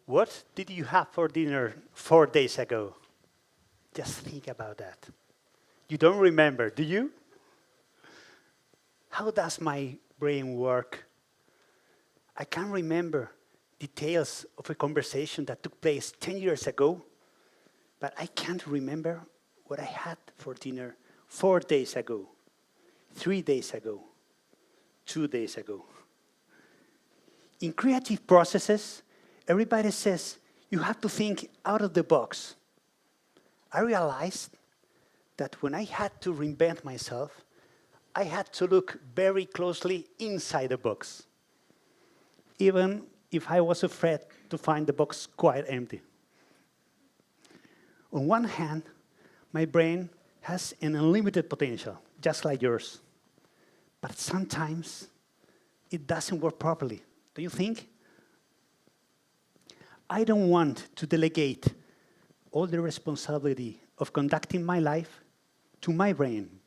What did you have for dinner 4 days ago? Just think about that. You don't remember, do you? How does my brain work? I can remember details of a conversation that took place 10 years ago, but I can't remember what I had for dinner 4 days ago, 3 days ago, 2 days ago. In creative processes, everybody says you have to think out of the box. I realized that when I had to reinvent myself, I had to look very closely inside the box, even if I was afraid to find the box quite empty. On one hand, my brain has an unlimited potential, just like yours. But sometimes it doesn't work properly. Do you think? I don't want to delegate all the responsibility of conducting my life to my brain.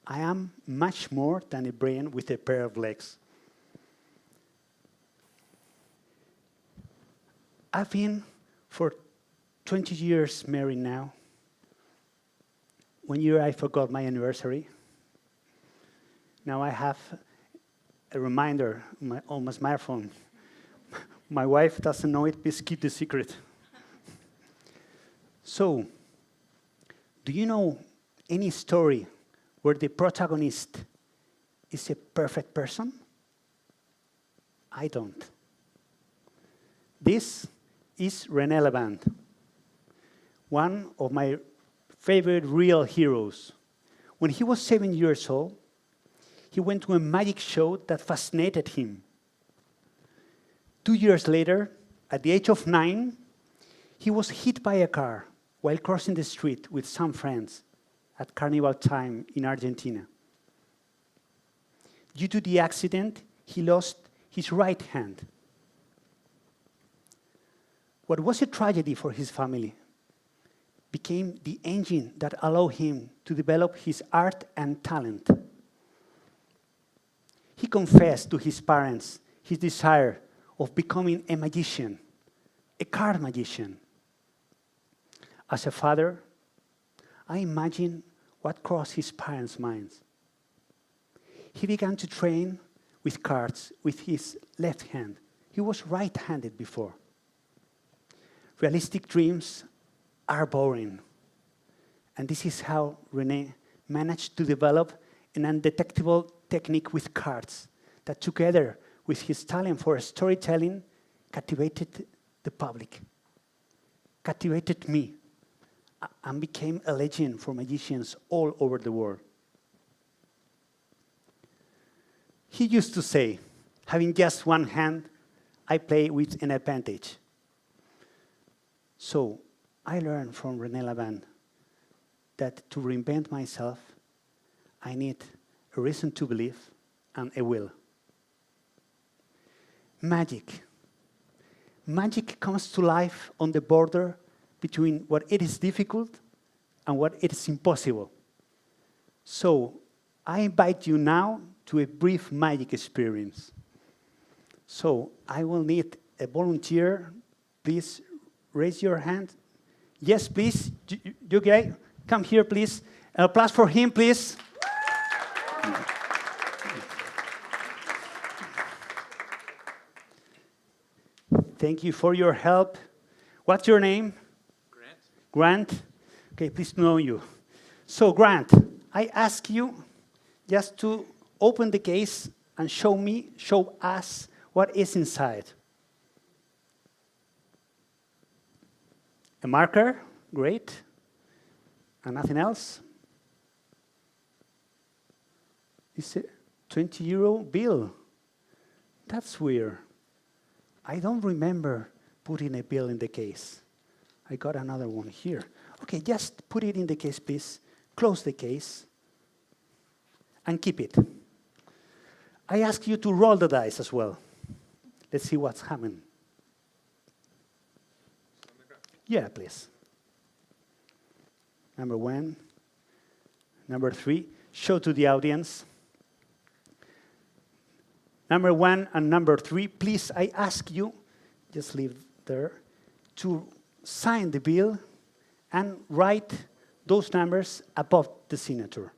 I am much more than a brain with a pair of legs. I've been for 20 years married now. 1 year I forgot my anniversary. Now I have a reminder on my smartphone. My wife doesn't know it, please keep the secret. So, do you know any story where the protagonist is a perfect person? I don't. This is René Lavand, one of my favorite real heroes. When he was 7 years old, he went to a magic show that fascinated him. 2 years later, at the age of 9, he was hit by a car while crossing the street with some friends at carnival time in Argentina. Due to the accident, he lost his right hand. What was a tragedy for his family became the engine that allowed him to develop his art and talent. He confessed to his parents his desire of becoming a magician, a card magician. As a father, I imagine what crossed his parents' minds. He began to train with cards with his left hand. He was right-handed before. Realistic dreams are boring. And this is how René managed to develop an undetectable technique with cards that, together with his talent for storytelling, captivated the public, captivated me, and became a legend for magicians all over the world. He used to say, having just one hand, I play with an advantage. So I learned from René Lavand that to reinvent myself, I need a reason to believe and a will. Magic. Magic comes to life on the border between what it is difficult and what it is impossible. So I invite you now to a brief magic experience. So I will need a volunteer. Please raise your hand. Yes, please. You guys, come here, please. Applause for him, please. Thank you for your help. What's your name? Grant. Grant? Okay, please to know you. So, Grant, I ask you just to open the case and show us what is inside. A marker, great. And nothing else? It's a 20-euro bill. That's weird. I don't remember putting a bill in the case. I got another one here. Okay, just put it in the case, please. Close the case and keep it. I ask you to roll the dice as well. Let's see what's happening. Yeah, please. Number 1. Number 3. Show to the audience. Number 1 and number 3, please, I ask you, just leave there to sign the bill and write those numbers above the signature.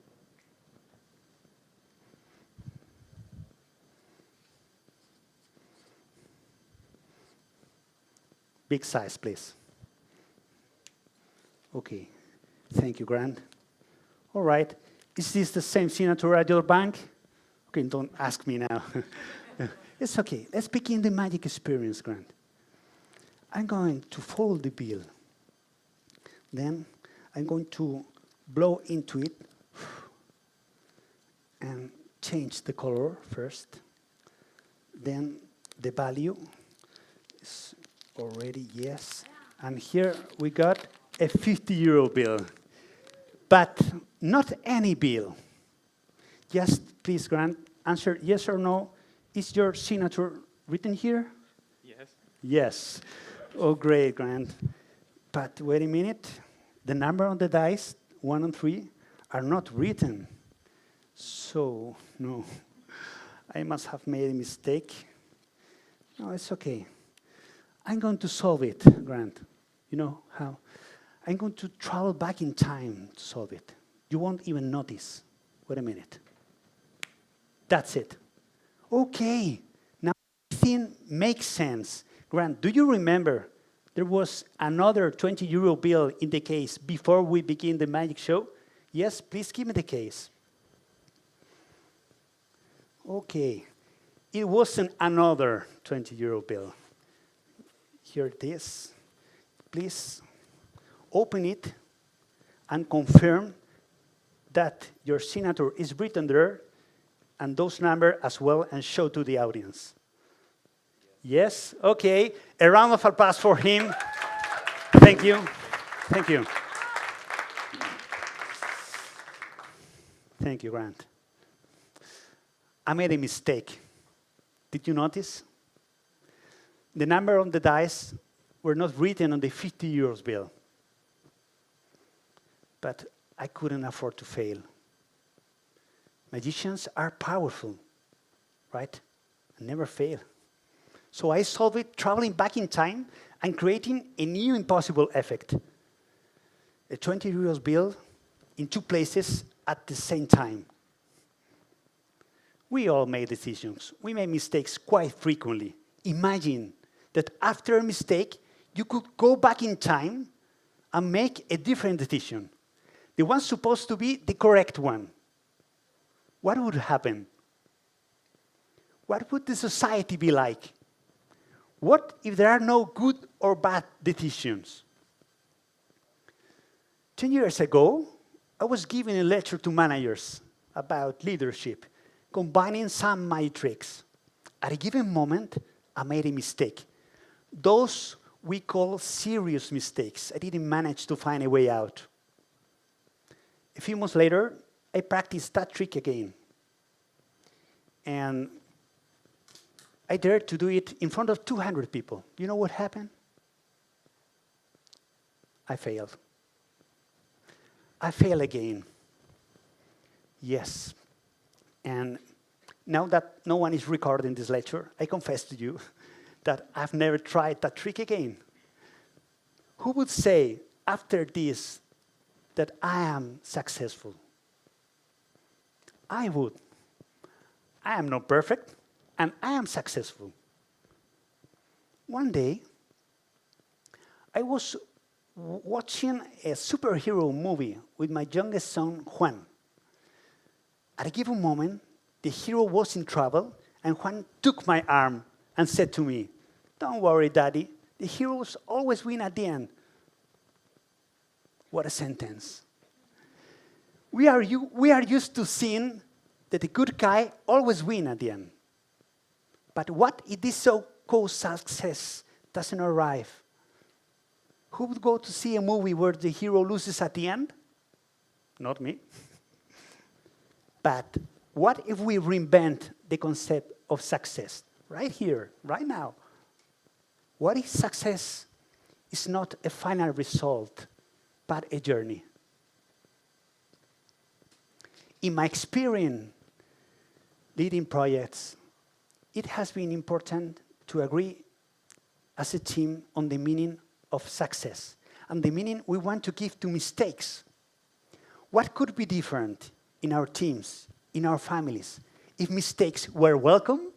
Big size, please. Okay, thank you, Grant. All right, is this the same signature at your bank? Okay, don't ask me now. It's okay, let's begin the magic experience, Grant. I'm going to fold the bill. Then I'm going to blow into it and change the color first. Then the value is already, yes. And here we got a 50-euro bill. But not any bill. Just please, Grant, answer yes or no. Is your signature written here? Yes. Yes. Oh, great, Grant. But wait a minute. The number on the dice, 1 and 3, are not written. So, no. I must have made a mistake. No, it's okay. I'm going to solve it, Grant. You know how? I'm going to travel back in time to solve it. You won't even notice. Wait a minute. That's it. Okay. Now, everything makes sense. Grant, do you remember there was another 20-euro bill in the case before we begin the magic show? Yes, please give me the case. Okay. It wasn't another 20-euro bill. Here it is. Please open it and confirm that your signature is written there and those numbers as well, and show to the audience. Yes? Okay. A round of applause for him. Thank you. Thank you. Thank you, Grant. I made a mistake. Did you notice? The number on the dice were not written on the 50 euros bill. But I couldn't afford to fail. Magicians are powerful, right? And never fail. So I solved it traveling back in time and creating a new impossible effect. A 20 euros bill in 2 places at the same time. We all make decisions. We make mistakes quite frequently. Imagine that after a mistake, you could go back in time and make a different decision. The one supposed to be the correct one. What would happen? What would the society be like? What if there are no good or bad decisions? 10 years ago, I was giving a lecture to managers about leadership, combining some my tricks. At a given moment, I made a mistake. Those we call serious mistakes. I didn't manage to find a way out. A few months later, I practiced that trick again. And I dared to do it in front of 200 people. You know what happened? I failed. I failed again. Yes. And now that no one is recording this lecture, I confess to you that I've never tried that trick again. Who would say after this that I am successful? I would. I am not perfect, and I am successful. One day, I was watching a superhero movie with my youngest son, Juan. At a given moment, the hero was in trouble, and Juan took my arm and said to me, "Don't worry, Daddy, the heroes always win at the end." What a sentence. We are used to seeing that the good guy always wins at the end. But what if this so-called success doesn't arrive? Who would go to see a movie where the hero loses at the end? Not me. But what if we reinvent the concept of success right here, right now? What if success is not a final result, but a journey? In my experience leading projects, it has been important to agree as a team on the meaning of success and the meaning we want to give to mistakes. What could be different in our teams, in our families, if mistakes were welcome?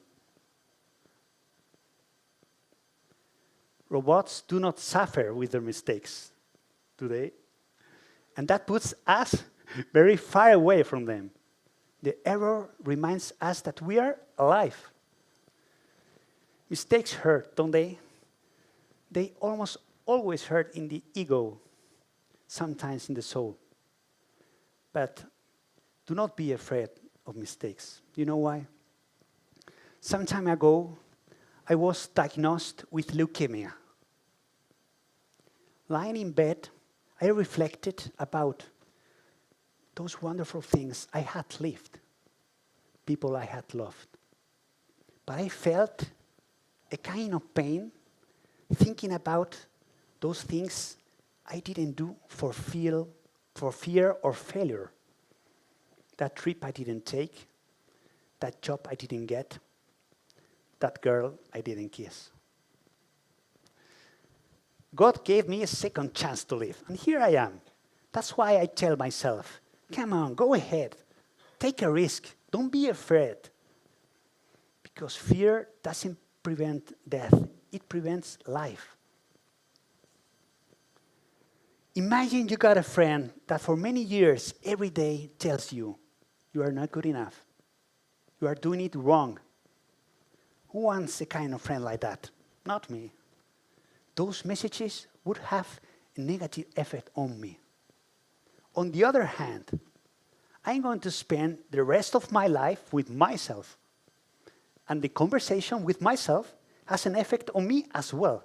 Robots do not suffer with their mistakes, do they? And that puts us very far away from them. The error reminds us that we are alive. Mistakes hurt, don't they? They almost always hurt in the ego, sometimes in the soul. But do not be afraid of mistakes. You know why? Some time ago, I was diagnosed with leukemia. Lying in bed, I reflected about those wonderful things I had lived, people I had loved. But I felt a kind of pain thinking about those things I didn't do for fear or failure. That trip I didn't take, that job I didn't get, that girl I didn't kiss. God gave me a second chance to live, and here I am. That's why I tell myself, come on, go ahead, take a risk, don't be afraid. Because fear doesn't prevent death, it prevents life. Imagine you got a friend that for many years, every day tells you, you are not good enough. You are doing it wrong. Who wants a kind of friend like that? Not me. Those messages would have a negative effect on me. On the other hand, I'm going to spend the rest of my life with myself. And the conversation with myself has an effect on me as well.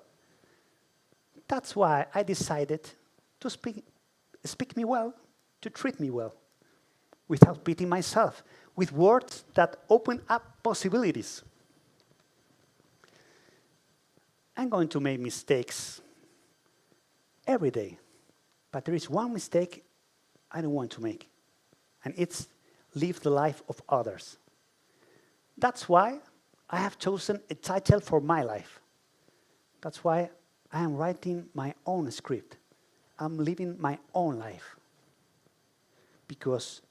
That's why I decided to speak me well, to treat me well, without beating myself, with words that open up possibilities. I'm going to make mistakes every day, but there is one mistake I don't want to make, and it's live the life of others. That's why I have chosen a title for my life. That's why I am writing my own script. I'm living my own life. Because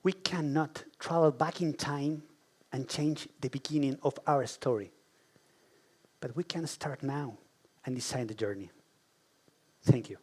we cannot travel back in time and change the beginning of our story. But we can start now and design the journey. Thank you.